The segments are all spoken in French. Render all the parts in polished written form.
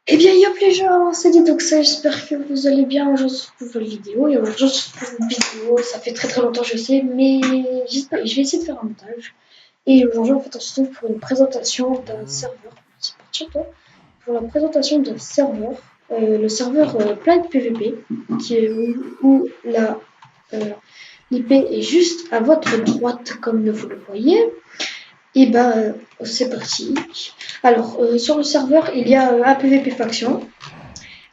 Eh bien, yop les gens, salut, donc ça, j'espère que vous allez bien aujourd'hui sur une nouvelle vidéo. Et aujourd'hui sur une vidéo, ça fait très longtemps, je sais, mais j'espère, je vais essayer de faire un montage. Et aujourd'hui, en fait, on se trouve pour une présentation d'un serveur. C'est parti, toi. Pour la présentation d'un serveur, le serveur Planet PVP, qui est où euh, l'IP est juste à votre droite, comme vous le voyez. Et ben, c'est parti. Alors, sur le serveur, il y a un PVP faction.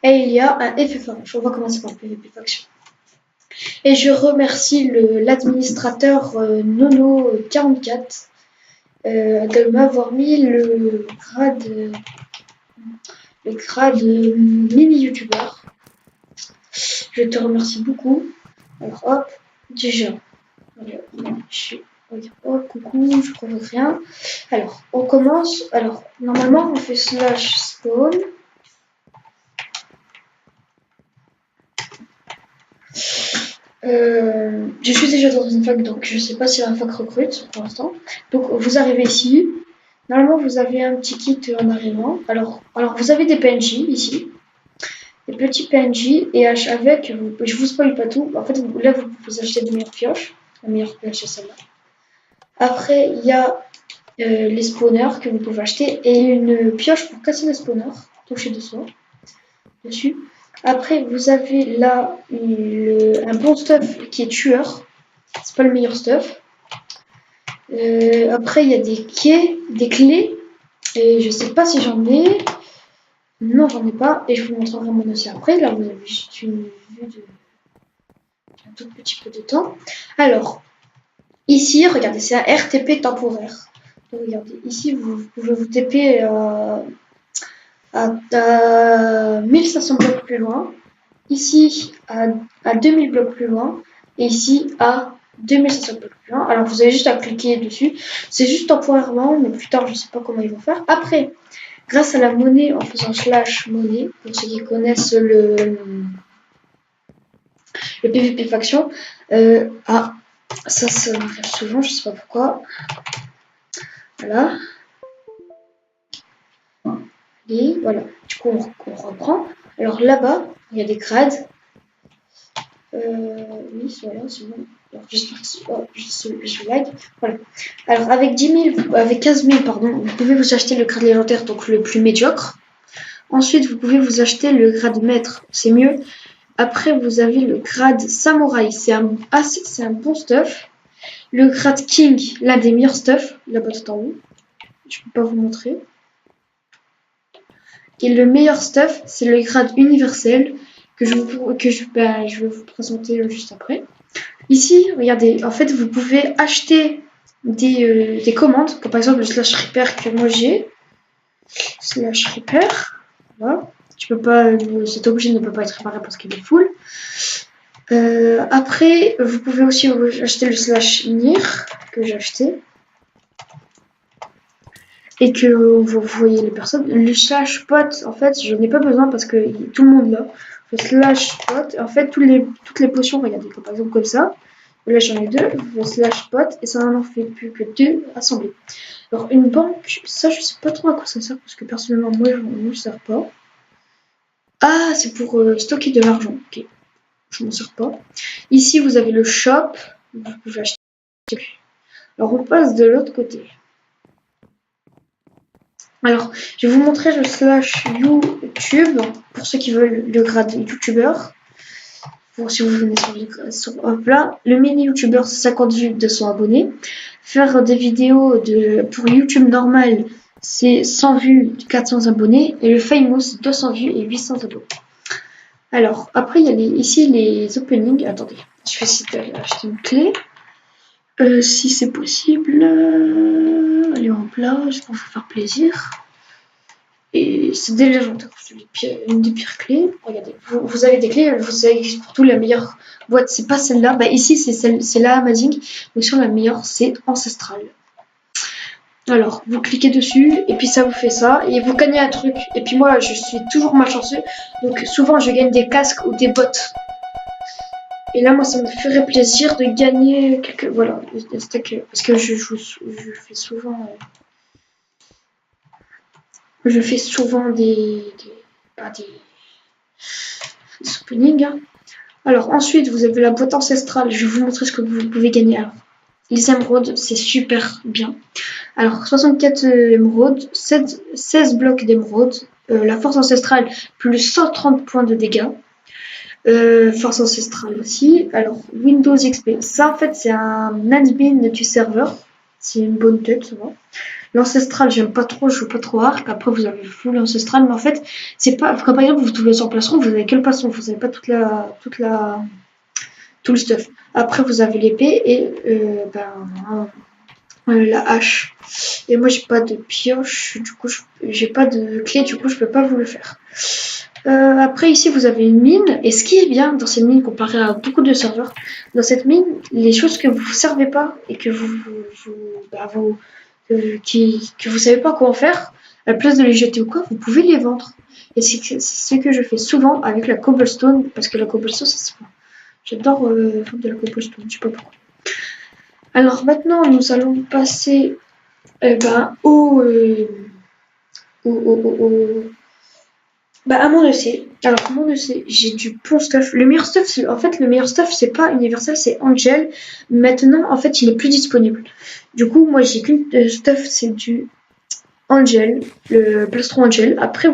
Et il y a un FF1. On va commencer par le PVP Faction. Et je remercie l'administrateur Nono44 de m'avoir mis le grade mini-youtubeur. Je te remercie beaucoup. Alors hop, déjà. Oh, coucou, je provoque rien. Alors, on commence. Alors, normalement, on fait slash spawn. Je suis déjà dans une fac, donc je sais pas si la fac recrute pour l'instant. Donc vous arrivez ici. Normalement, vous avez un petit kit en arrivant. Alors vous avez des PNJ ici, des petits PNJ et avec, je vous spoil pas tout. En fait, là vous pouvez acheter de meilleures pioches. La meilleure pioche c'est celle-là. Après, il y a les spawners que vous pouvez acheter et une pioche pour casser les spawners. Touchez dessus. Après, vous avez là un bon stuff qui est tueur. C'est pas le meilleur stuff. Après, il y a des clés. Et je sais pas si j'en ai. Non, j'en ai pas. Et je vous montrerai mon dossier après. Là, vous avez juste une vue d'un tout petit peu de temps. Alors, ici, regardez, c'est un RTP temporaire. Donc, regardez, ici, vous pouvez vous TP à 1500 blocs plus loin. Ici, à 2000 blocs plus loin. Et ici, à 2500 blocs plus loin. Alors, vous avez juste à cliquer dessus. C'est juste temporairement, mais plus tard, je ne sais pas comment ils vont faire. Après, grâce à la monnaie, en faisant slash monnaie, pour ceux qui connaissent le PVP faction, ça m'arrive souvent, je ne sais pas pourquoi. Voilà. Et voilà. Du coup, on reprend. Alors là-bas, il y a des grades. Oui, voilà, c'est bon. Alors, j'espère que je lag. Voilà. Alors, avec 15 000, pardon, vous pouvez vous acheter le grade légendaire, donc le plus médiocre. Ensuite, vous pouvez vous acheter le grade maître, c'est mieux. Après, vous avez le grade samouraï, c'est un bon stuff. Le grade king, l'un des meilleurs stuff, là-bas tout en haut. Je peux pas vous montrer. Et le meilleur stuff, c'est le grade universel que je vais vous présenter juste après. Ici, regardez, en fait, vous pouvez acheter des commandes, comme par exemple le slash repair que moi j'ai. Slash repair, voilà. Cet objet ne peut pas être réparé parce qu'il est full. Après, vous pouvez aussi acheter le slash NIR que j'ai acheté. Et que vous voyez les personnes. Le slash pot, en fait, je n'ai pas besoin parce que tout le monde l'a. Le slash pot, en fait, toutes les potions, regardez, par exemple comme ça. Là, j'en ai deux, le slash pot, et ça n'en fait plus que deux assemblés. Alors, une banque, ça, je sais pas trop à quoi ça sert parce que personnellement, moi, je ne m'en sers pas. Ah, c'est pour stocker de l'argent. Ok, je m'en sers pas. Ici, vous avez le shop. Vous pouvez acheter. Alors, on passe de l'autre côté. Alors, je vais vous montrer le slash YouTube pour ceux qui veulent le grade YouTuber. Pour si vous venez sur hop là, le mini YouTuber c'est 50 vues, 200 abonnés. Faire des vidéos pour YouTube normal, c'est 100 vues, 400 abonnés. Et le famous, 200 vues et 800 abonnés. Alors, après, il y a ici les openings. Attendez, je vais essayer d'acheter une clé. Si c'est possible. Allez, hop là, je vais vous faire plaisir. Et c'est des légendaires, c'est une des pires clés. Regardez, vous avez des clés, vous avez surtout la meilleure boîte, c'est pas celle-là. Bah ici c'est la Amazing, mais sur la meilleure c'est Ancestral. Alors vous cliquez dessus et puis ça vous fait ça et vous gagnez un truc. Et puis moi je suis toujours malchanceux, donc souvent je gagne des casques ou des bottes. Et là moi ça me ferait plaisir de gagner quelques voilà parce que je fais souvent. Je fais souvent des pas des openings. Hein. Alors ensuite, vous avez la boîte ancestrale. Je vais vous montrer ce que vous pouvez gagner. Alors, les émeraudes, c'est super bien. Alors, 64 émeraudes, 16 blocs d'émeraudes, la force ancestrale, plus 130 points de dégâts. Force ancestrale aussi. Alors, Windows XP. Ça, en fait, c'est un admin du serveur. C'est une bonne tête, ça va. L'ancestral, j'aime pas trop, je joue pas trop arc. Après, vous avez full ancestral, mais en fait, c'est pas. Quand par exemple, vous trouvez sur plastron, vous avez que le plastron, vous avez pas tout le stuff. Après, vous avez l'épée et la hache. Et moi, j'ai pas de pioche, du coup, j'ai pas de clé, du coup, je peux pas vous le faire. Après, ici, vous avez une mine. Et ce qui est bien dans cette mine, comparé à beaucoup de serveurs, dans cette mine, les choses que vous ne servez pas et que vous savez pas quoi en faire, à la place de les jeter ou quoi, vous pouvez les vendre. Et c'est ce que je fais souvent avec la cobblestone, parce que la cobblestone, j'adore faire de la cobblestone, je sais pas pourquoi. Alors maintenant, nous allons passer à mon EC. Alors, mon EC, j'ai du bon stuff. Le meilleur stuff, c'est pas Universal, c'est Angel. Maintenant, en fait, il est plus disponible. Du coup, moi, j'ai qu'une stuff, c'est du Angel, le plastron Angel. Après,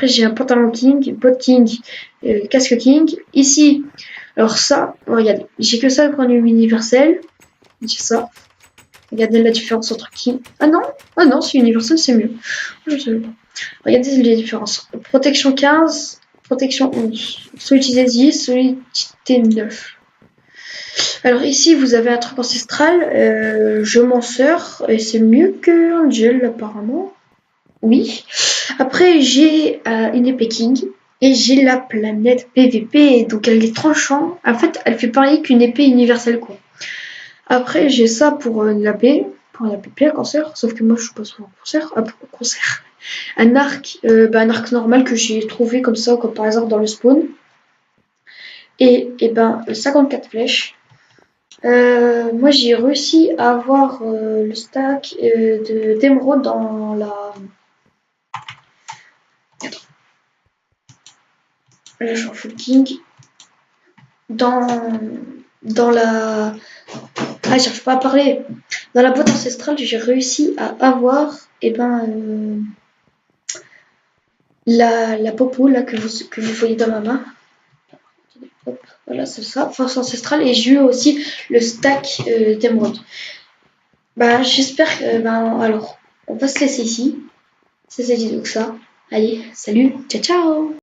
j'ai un pantalon King, bot King, casque King. Ici, alors ça, regardez, j'ai que ça pour un universel. J'ai ça. Regardez la différence entre King. Ah non, c'est universel, c'est mieux. Je sais pas. Regardez les différences. Protection 15, protection 11. Solidité 10, solidité 9. Alors ici, vous avez un truc ancestral. Je m'en sers. Et c'est mieux que Angel, apparemment. Oui. Après, j'ai une épée King. Et j'ai la planète PVP. Donc elle est tranchant. En fait, elle fait pareil qu'une épée universelle, quoi. Après, j'ai ça pour la paix. Pour la PP à cancer. Sauf que moi, je suis pas souvent concert. Un arc normal que j'ai trouvé comme ça, comme par exemple dans le spawn. Et 54 flèches. Moi j'ai réussi à avoir le stack d'émeraude dans la. Attends. Là je suis en full king. Dans la. Ah, j'arrive pas à parler. Dans la boîte ancestrale, j'ai réussi à avoir la popo là que vous voyez dans ma main. Hop, voilà, c'est ça, force ancestrale. Et j'ai eu aussi le stack d'émeraude. J'espère que. Alors, on va se laisser ici. C'est dit donc ça. Allez, salut, ciao ciao.